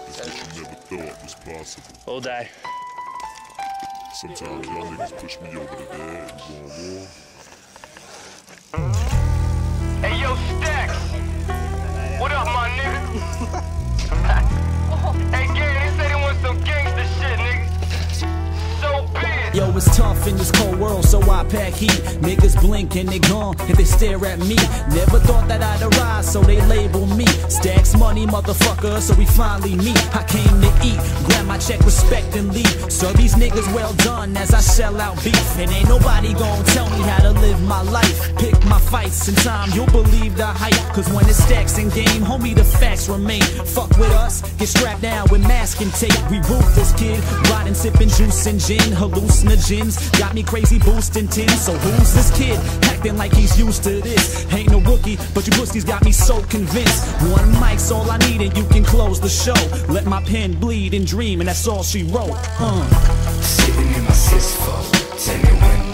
It's what you never thought was possible. All day. Sometimes y'all niggas push me over the edge. You want war? Hey yo, Stacks! What up, my nigga? Hey, gang, they say they want some gangsta shit, nigga. So big. Yo, it's tough in this cold world, so I pack heat. Niggas blink and they gone if they stare at me. Never thought that I'd arise, so they label me Stacks Money, motherfucker, so we finally meet. I came to eat, grab my check, respect and leave. So these niggas well done as I shell out beef. And ain't nobody gon' tell me how to live my life. Pick my fights in time, you'll believe the hype. Cause when it's Stacks in game, homie, the facts remain. Fuck with us, get strapped down with mask and tape. We ruthless, kid, riding, sipping juice and gin. Hallucinogens got me crazy boosting tin. So who's this kid acting like he's used to this? Ain't no rookie, but you pussies got me so convinced. One mic's all I need and you can close the show. Let my pen bleed and dream, and that's all she wrote. Sitting in my cis-4, tell me when